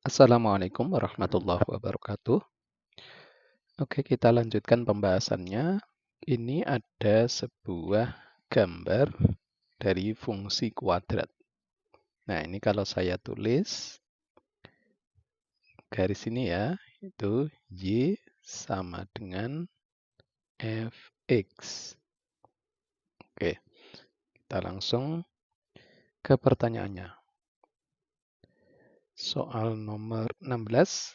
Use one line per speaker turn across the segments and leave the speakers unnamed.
Assalamualaikum warahmatullahi wabarakatuh. Oke, kita lanjutkan pembahasannya. Ini ada sebuah gambar dari fungsi kuadrat. Nah, ini kalau saya tulis garis ini ya, itu Y sama dengan Fx. Oke, kita langsung ke pertanyaannya. Soal nomor 16.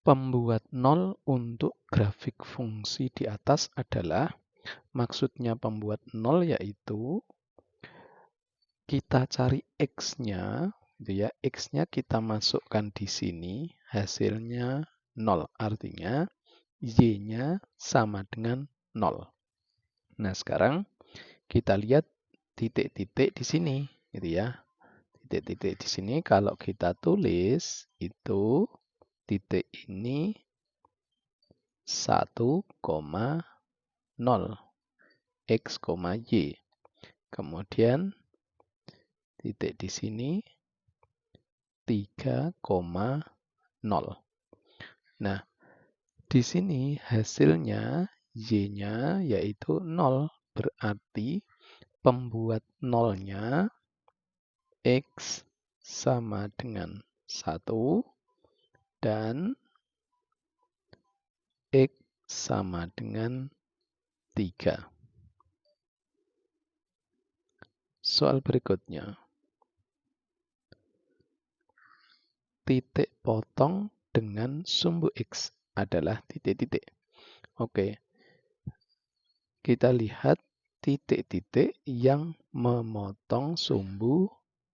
Pembuat nol untuk grafik fungsi di atas adalah, maksudnya pembuat nol yaitu kita cari X-nya, gitu ya. X-nya kita masukkan di sini, hasilnya 0. Artinya Y-nya sama dengan 0. Nah, sekarang kita lihat titik-titik di sini, gitu ya. Titik-titik di sini kalau kita tulis itu titik ini 1,0 X, Y. Kemudian titik di sini 3,0. Nah, di sini hasilnya Y-nya yaitu 0. Berarti pembuat nolnya X sama dengan 1 dan X sama dengan 3. Soal berikutnya. Titik potong dengan sumbu X adalah titik-titik. Oke, kita lihat titik-titik yang memotong sumbu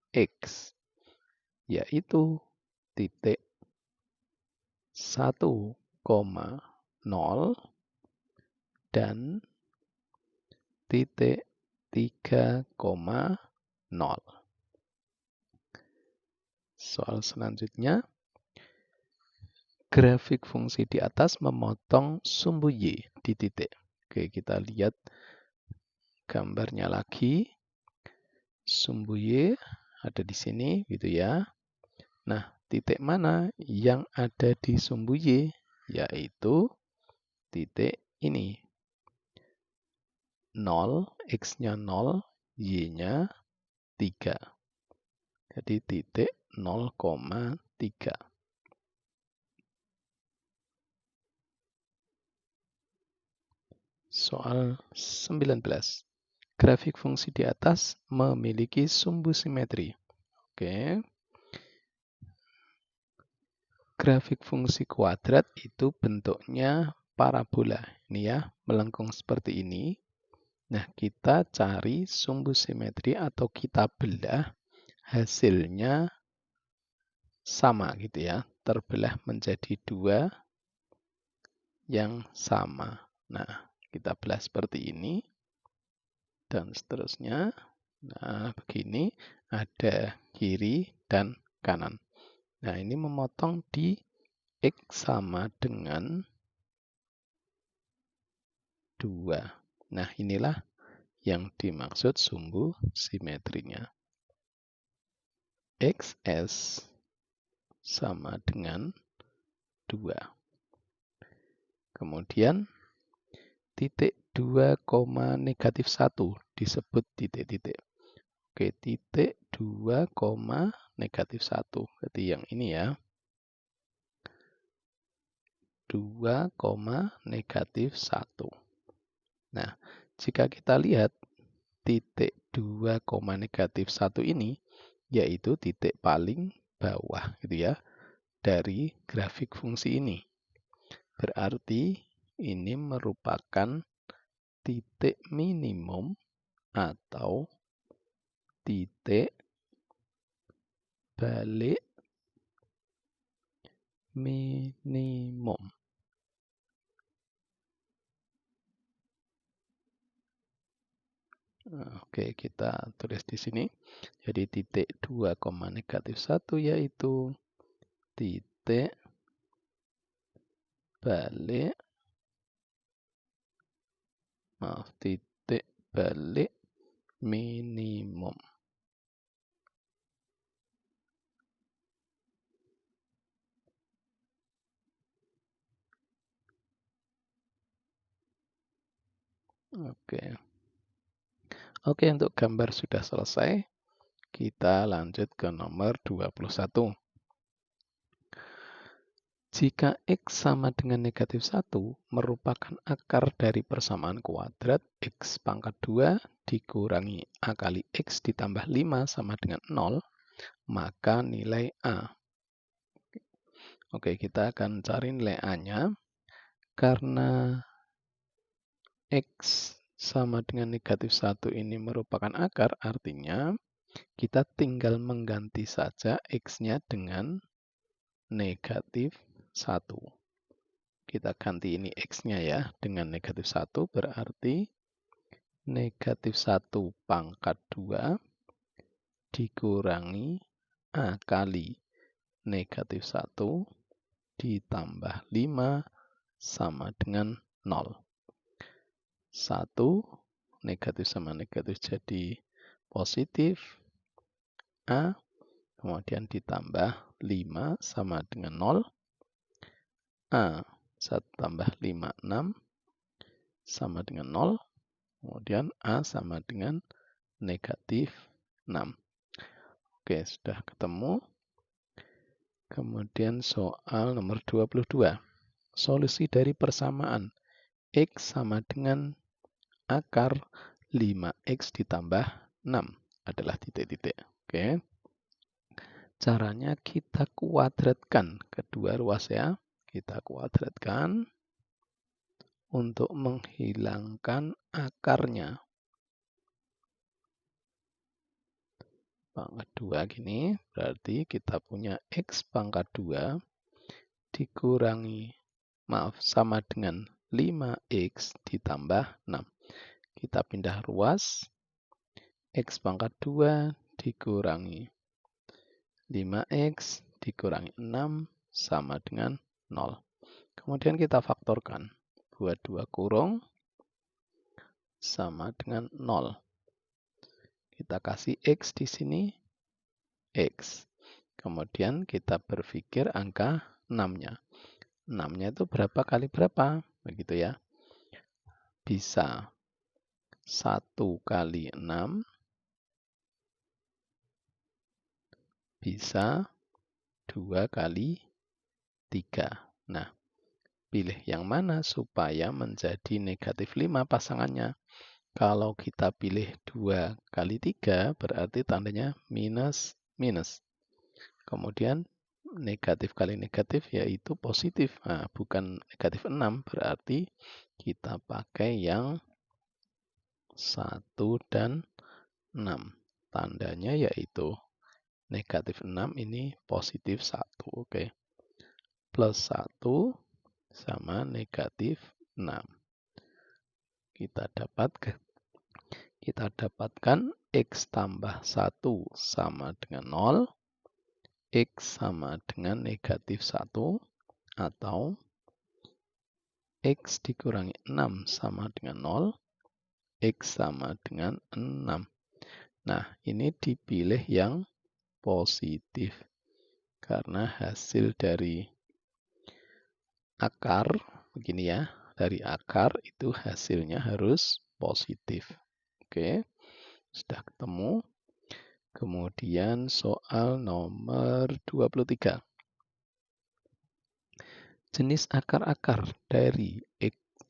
X, yaitu titik 1,0 dan titik 3,0. Soal selanjutnya, grafik fungsi di atas memotong sumbu Y di titik. Oke, kita lihat gambarnya lagi. Sumbu Y ada di sini, gitu ya. Nah, titik mana yang ada di sumbu Y? Yaitu titik ini. 0, X-nya 0, Y-nya 3. Jadi titik 0,3. Soal 19. Grafik fungsi di atas memiliki sumbu simetri. Oke. Grafik fungsi kuadrat itu bentuknya parabola. Ini ya, melengkung seperti ini. Nah, kita cari sumbu simetri atau kita belah, hasilnya sama gitu ya. Terbelah menjadi 2 yang sama. Nah, kita belah seperti ini. Dan seterusnya. Nah, begini. Ada kiri dan kanan. Nah, ini memotong di X sama dengan 2. Nah, inilah yang dimaksud sumbu simetrinya. XS sama dengan 2. Kemudian titik 2, negatif 1 disebut titik-titik. Oke, titik 2, negatif 1. Berarti yang ini ya. 2, negatif 1. Nah, jika kita lihat titik 2, negatif 1 ini, yaitu titik paling bawah gitu ya, dari grafik fungsi ini. Berarti ini merupakan titik minimum atau titik balik minimum. Oke, kita tulis di sini. Jadi titik 2, negatif 1 yaitu titik balik, titik balik minimum. Oke, untuk gambar sudah selesai. Kita lanjut ke nomor 21. Jika X sama dengan negatif 1 merupakan akar dari persamaan kuadrat X pangkat 2 dikurangi A kali X ditambah 5 sama dengan 0, maka nilai A. Oke, kita akan cari nilai A-nya. Karena X sama dengan negatif 1 ini merupakan akar, artinya kita tinggal mengganti saja X-nya dengan negatif 1. Kita ganti ini X-nya ya dengan negatif 1, berarti negatif 1 pangkat 2 dikurangi A kali negatif 1 ditambah 5 sama dengan 0. 1 negatif sama negatif jadi positif A, kemudian ditambah 5 sama dengan 0. A 1 tambah 5, 6 sama dengan 0. Kemudian A sama dengan negatif 6. Oke, sudah ketemu. Kemudian soal nomor 22. Solusi dari persamaan X sama dengan akar 5X ditambah 6 adalah titik-titik. Oke. Caranya kita kuadratkan kedua ruas ya. Kita kuadratkan untuk menghilangkan akarnya. Pangkat 2 gini, berarti kita punya X pangkat 2 dikurangi, sama dengan 5X ditambah 6. Kita pindah ruas, X pangkat 2 dikurangi 5X dikurangi 6 sama dengan 0. Kemudian kita faktorkan. Buat 2 kurung sama dengan 0. Kita kasih X di sini, X. Kemudian kita berpikir angka 6-nya. 6-nya itu berapa kali berapa? Begitu ya. Bisa 1 kali 6, bisa 2 kali 3. Nah, pilih yang mana supaya menjadi negatif 5 pasangannya. Kalau kita pilih 2 kali 3, berarti tandanya minus, minus. Kemudian negatif kali negatif yaitu positif. Nah, bukan negatif 6, berarti kita pakai yang 1 dan 6. Tandanya yaitu negatif 6 ini positif 1. Oke. Plus 1 sama negatif 6. Kita dapatkan X tambah 1 sama dengan 0, X sama dengan negatif 1, atau X dikurangi 6 sama dengan 0, X sama dengan 6. Nah, ini dipilih yang positif. Karena hasil dari akar, begini ya, dari akar itu hasilnya harus positif. Oke, sudah ketemu. Kemudian soal nomor 23. Jenis akar-akar dari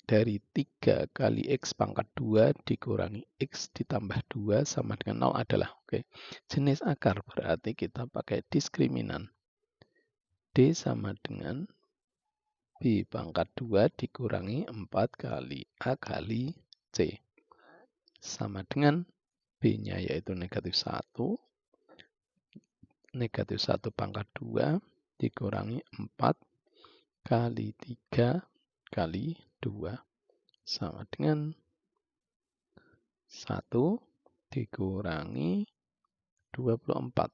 3 kali X pangkat 2 dikurangi X ditambah 2 sama dengan 0 adalah. Oke, jenis akar berarti kita pakai diskriminan. D sama dengan B pangkat 2 dikurangi 4 kali A kali C. Sama dengan B-nya yaitu negatif 1. Negatif 1 pangkat 2 dikurangi 4 kali 3 kali 2. Sama dengan 1 dikurangi 24.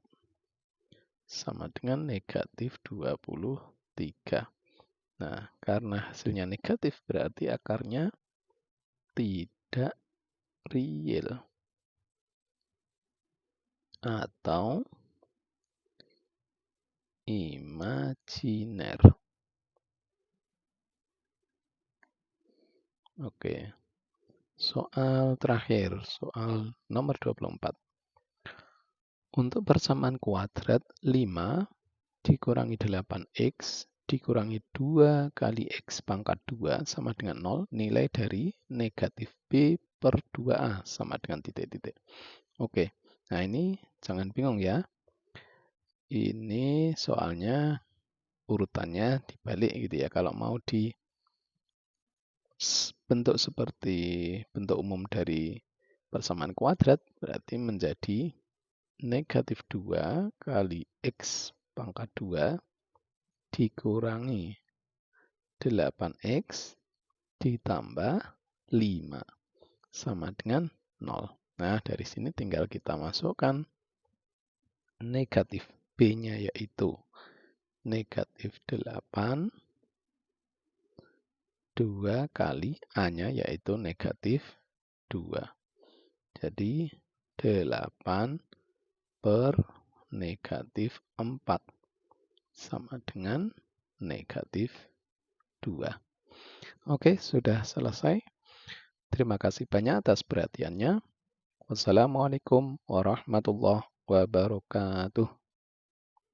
Sama dengan negatif 23. Nah, karena hasilnya negatif berarti akarnya tidak real atau imajiner. Oke. Soal terakhir, soal nomor 24. Untuk persamaan kuadrat 5 dikurangi 8x dikurangi 2 kali x pangkat 2 sama dengan 0, nilai dari negatif b per 2a sama dengan titik-titik. Oke, nah ini jangan bingung ya. Ini soalnya urutannya dibalik gitu ya. Kalau mau di bentuk seperti bentuk umum dari persamaan kuadrat, berarti menjadi negatif 2 kali x pangkat 2 dikurangi 8x ditambah 5 sama dengan 0. Nah, dari sini tinggal kita masukkan negatif b-nya yaitu negatif 8, 2 kali a-nya yaitu negatif 2. Jadi 8 per negatif 4 sama dengan negatif 2. Oke, sudah selesai. Terima kasih banyak atas perhatiannya. Wassalamualaikum warahmatullahi wabarakatuh.